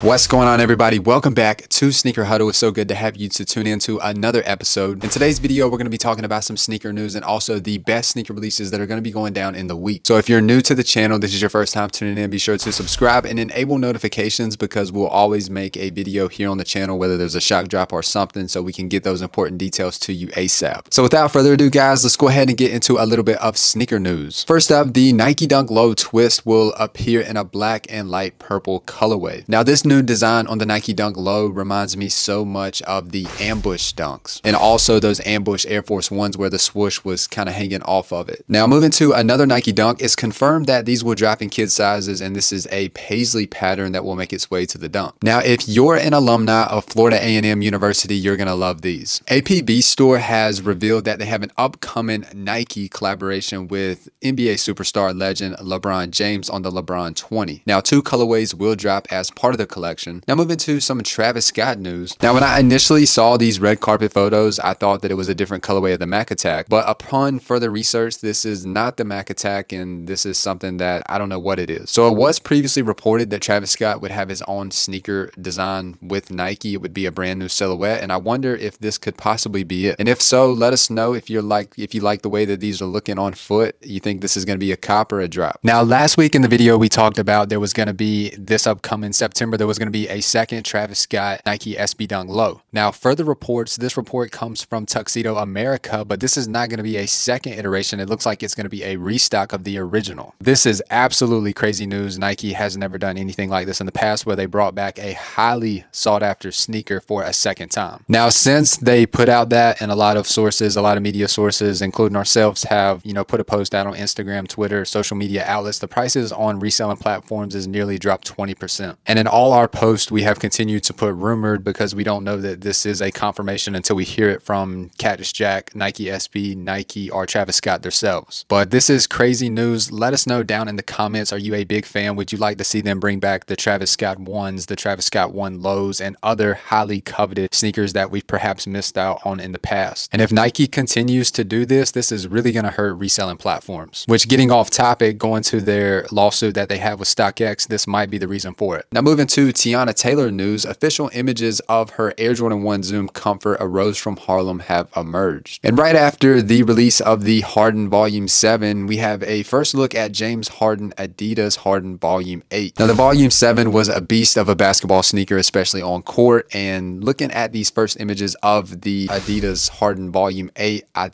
What's going on, everybody? Welcome back to Sneaker Huddle. It's so good to have you to tune in to another episode. In today's video, we're going to be talking about some sneaker news and also the best sneaker releases that are going to be going down in the week. So if you're new to the channel, this is your first time tuning in, be sure to subscribe and enable notifications because we'll always make a video here on the channel, whether there's a shock drop or something, so we can get those important details to you ASAP. So without further ado, guys, let's go ahead and get into a little bit of sneaker news. First up, the Nike Dunk Low Twist will appear in a black and light purple colorway. Now, this new design on the Nike Dunk Low reminds me so much of the ambush dunks and also those ambush Air Force Ones where the swoosh was kind of hanging off of it. Now moving to another Nike Dunk, it's confirmed that these will drop in kid sizes, and this is a Paisley pattern that will make its way to the Dunk. Now if you're an alumni of Florida A&M University, you're gonna love these. APB Store has revealed that they have an upcoming Nike collaboration with NBA superstar legend LeBron James on the LeBron 20. Now 2 colorways will drop as part of the collection. Now moving to some Travis Scott news. Now when I initially saw these red carpet photos, I thought that it was a different colorway of the Mac Attack, but upon further research, this is not the Mac Attack, and this is something that I don't know what it is. So it was previously reported that Travis Scott would have his own sneaker design with Nike. It would be a brand new silhouette, and I wonder if this could possibly be it. And if so, let us know if you like the way that these are looking on foot. You think this is going to be a cop or a drop? Now last week in the video we talked about there was going to be this upcoming September, there was going to be a second Travis Scott Nike SB Dunk Low. Now further reports, this report comes from Tuxedo America, but this is not going to be a second iteration. It looks like it's going to be a restock of the original. This is absolutely crazy news. Nike has never done anything like this in the past where they brought back a highly sought after sneaker for a second time. Now since they put out that, and a lot of sources, a lot of media sources including ourselves have put a post out on Instagram, Twitter, social media outlets, the prices on reselling platforms has nearly dropped 20%. And in all our posts we have continued to put rumored because we don't know that this is a confirmation until we hear it from Cactus Jack, Nike SB, Nike, or Travis Scott themselves. But this is crazy news. Let us know down in the comments. Are you a big fan? Would you like to see them bring back the Travis Scott ones, the Travis Scott 1 lows, and other highly coveted sneakers that we've perhaps missed out on in the past? And if Nike continues to do this, this is really going to hurt reselling platforms. Which, getting off topic, going to their lawsuit that they have with StockX, this might be the reason for it. Now moving to Teyana Taylor news, official images of her Air Jordan 1 Zoom Comfort arose from Harlem have emerged. And right after the release of the Harden Volume 7, we have a first look at James Harden Adidas Harden Volume 8. Now the Volume 7 was a beast of a basketball sneaker, especially on court, and looking at these first images of the Adidas Harden Volume 8, I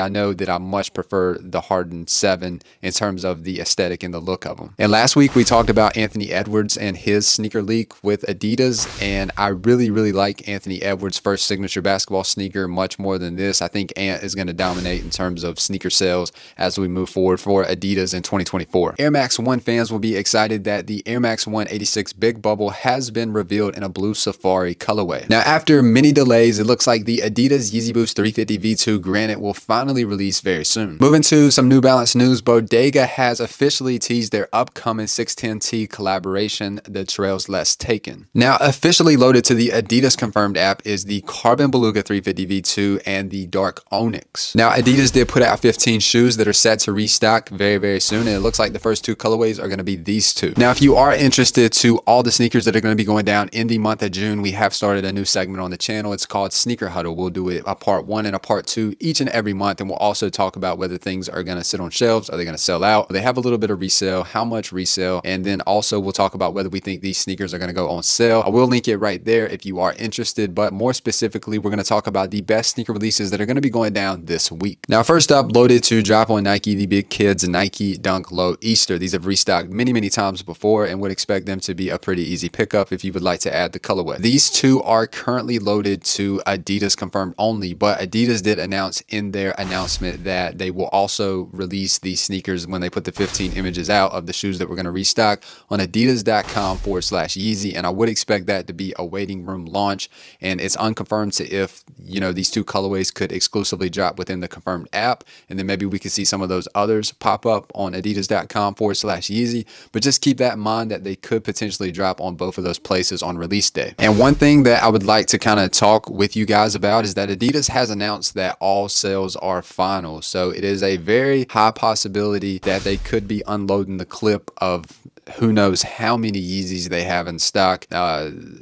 know that I much prefer the Harden 7 in terms of the aesthetic and the look of them. And last week we talked about Anthony Edwards and his sneaker leak with Adidas, and I really like Anthony Edwards' first signature basketball sneaker much more than this. I think Ant is going to dominate in terms of sneaker sales as we move forward for Adidas in 2024. Air Max 1 fans will be excited that the Air Max 1 86 Big Bubble has been revealed in a blue safari colorway. Now after many delays, it looks like the Adidas Yeezy Boost 350 V2 Granite will finally release very soon. Moving to some New Balance news, Bodega has officially teased their upcoming 610T collaboration, the Trails Less Taken. Now officially loaded to the Adidas confirmed app is the Carbon Beluga 350 V2 and the Dark Onyx. Now Adidas did put out 15 shoes that are set to restock very soon, and it looks like the first 2 colorways are going to be these 2. Now if you are interested to all the sneakers that are going to be going down in the month of June, we have started a new segment on the channel. It's called Sneaker Huddle. We'll do a part 1 and a part 2 each and every month, and we'll also talk about whether things are going to sit on shelves, are they going to sell out, they have a little bit of resale, how much resale, and then also we'll talk about whether we think these sneakers are going to go on sale. I will link it right there if you are interested, but more specifically we're going to talk about the best sneaker releases that are going to be going down this week. Now first up, loaded to drop on Nike, the big kids Nike Dunk Low Easter. These have restocked many times before and would expect them to be a pretty easy pickup if you would like to add the colorway. These 2 are currently loaded to Adidas confirmed only, but Adidas did announce in their announcement that they will also release these sneakers when they put the 15 images out of the shoes that we're going to restock on adidas.com/Yeezy, and I would expect that to be a waiting room launch, and it's unconfirmed to if these 2 colorways could exclusively drop within the confirmed app, and then maybe we could see some of those others pop up on adidas.com/Yeezy, but just keep that in mind that they could potentially drop on both of those places on release day. And one thing that I would like to kind of talk with you guys about is that Adidas has announced that all sales are final, so it is a very high possibility that they could be unloading the clip of who knows how many Yeezys they have in stock.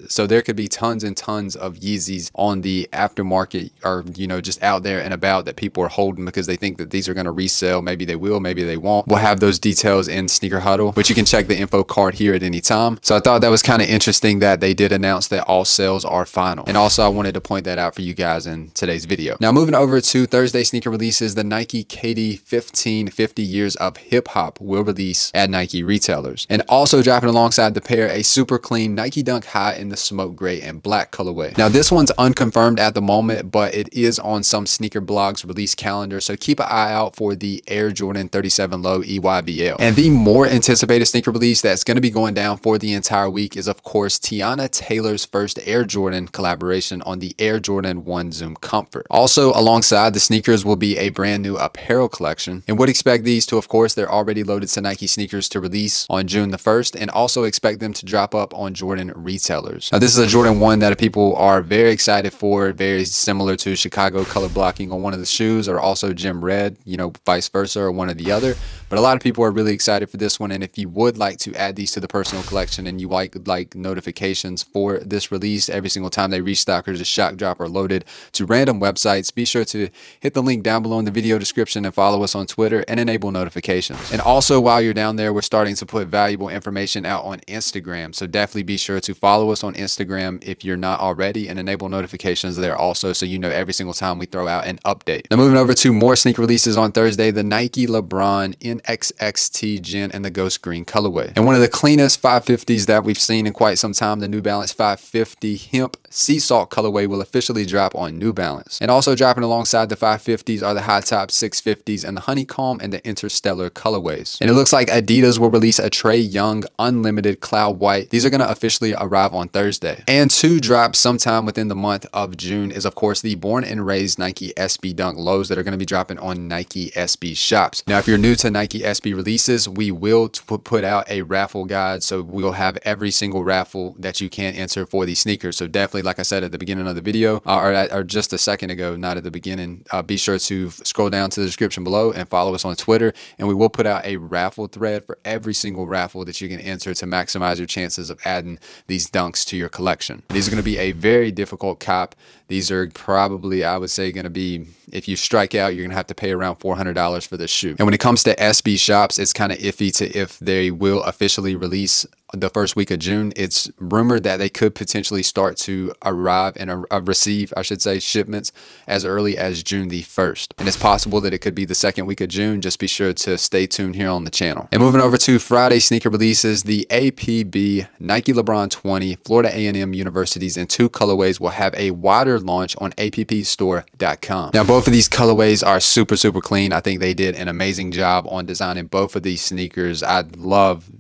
So there could be tons and tons of Yeezys on the aftermarket, or just out there and about, that people are holding because they think that these are going to resell. Maybe they will, maybe they won't. We'll have those details in Sneaker Huddle, but you can check the info card here at any time. So I thought that was kind of interesting that they did announce that all sales are final. And also I wanted to point that out for you guys in today's video. Now moving over to Thursday sneaker releases, the Nike KD 15 50 Years of Hip Hop will release at Nike retailers. And also dropping alongside the pair, a super clean Nike Dunk High in the smoke gray and black colorway. Now this one's unconfirmed at the moment, but it is on some sneaker blogs release calendar, so keep an eye out for the Air Jordan 37 Low EYBL. And the more anticipated sneaker release that's going to be going down for the entire week is, of course, Teyana Taylor's first Air Jordan collaboration on the Air Jordan 1 Zoom Comfort. Also alongside the sneakers will be a brand new apparel collection, and would expect these to, of course, they're already loaded to Nike sneakers to release on June the 1st, and also expect them to drop up on Jordan retailers. Now this is a Jordan 1 that people are very excited for, very similar to Chicago color blocking on one of the shoes, or also gem red, vice versa, or one or the other. But a lot of people are really excited for this one, and if you would like to add these to the personal collection and you like notifications for this release every single time they restock or just shock drop or loaded to random websites, be sure to hit the link down below in the video description and follow us on Twitter and enable notifications. And also while you're down there, we're starting to put valuable information out on Instagram, so definitely be sure to follow us on Instagram if you're not already, and enable notifications there also, so every single time we throw out an update. Now moving over to more sneaker releases on Thursday, the Nike LeBron NXXT Gin and the Ghost Green colorway, and one of the cleanest 550s that we've seen in quite some time, the New Balance 550 Hemp Sea Salt colorway will officially drop on New Balance. And also dropping alongside the 550s are the High Top 650s and the Honeycomb and the Interstellar colorways. And it looks like Adidas will release a Trae Young Unlimited Cloud White. These are going to officially arrive on Thursday. And to drop sometime within the month of June is, of course, the Born and Raised Nike SB Dunk Lows that are going to be dropping on Nike SB shops. Now if you're new to Nike SB releases, we will put out a raffle guide, so we'll have every single raffle that you can enter for these sneakers. So definitely, like I said at the beginning of the video, or just a second ago, not at the beginning, be sure to scroll down to the description below and follow us on Twitter, and we will put out a raffle thread for every single raffle that you can enter to maximize your chances of adding these dunks to your collection. These are going to be a very difficult cop. These are probably, I would say, going to be, if you strike out, you're going to have to pay around $400 for this shoe. And when it comes to SB shops, it's kind of iffy to if they will officially release the first week of June. It's rumored that they could potentially start to arrive and receive, I should say, shipments as early as June the 1st. And it's possible that it could be the second week of June. Just be sure to stay tuned here on the channel. And moving over to Friday sneaker releases, the APB Nike LeBron 20 Florida A&M Universities in 2 colorways will have a wider launch on appstore.com. Now both of these colorways are super clean. I think they did an amazing job on designing both of these sneakers. I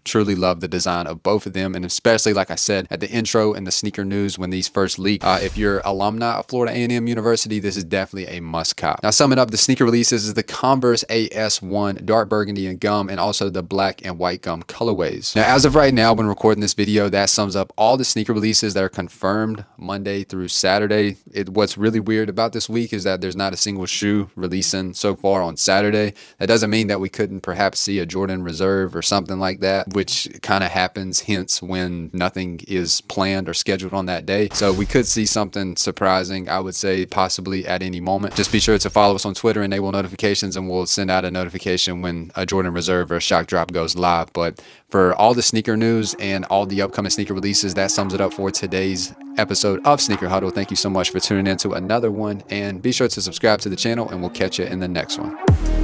truly love the design of both of them, and especially, like I said at the intro and the sneaker news when these first leaked, if you're alumni of Florida A&M University, this is definitely a must cop. Now summing up the sneaker releases is the Converse AS1 dark burgundy and gum, and also the black and white gum colorways. Now as of right now, when recording this video, that sums up all the sneaker releases that are confirmed Monday through Saturday. What's really weird about this week is that there's not a single shoe releasing so far on Saturday. That doesn't mean that we couldn't perhaps see a Jordan Reserve or something like that, which kind of happens hence when nothing is planned or scheduled on that day. So we could see something surprising, I would say, possibly at any moment. Just be sure to follow us on Twitter, enable notifications, and we'll send out a notification when a Jordan Reserve or a shock drop goes live. But for all the sneaker news and all the upcoming sneaker releases, that sums it up for today's episode of Sneaker Huddle. Thank you so much for tuning in to another one, and be sure to subscribe to the channel, and we'll catch you in the next one.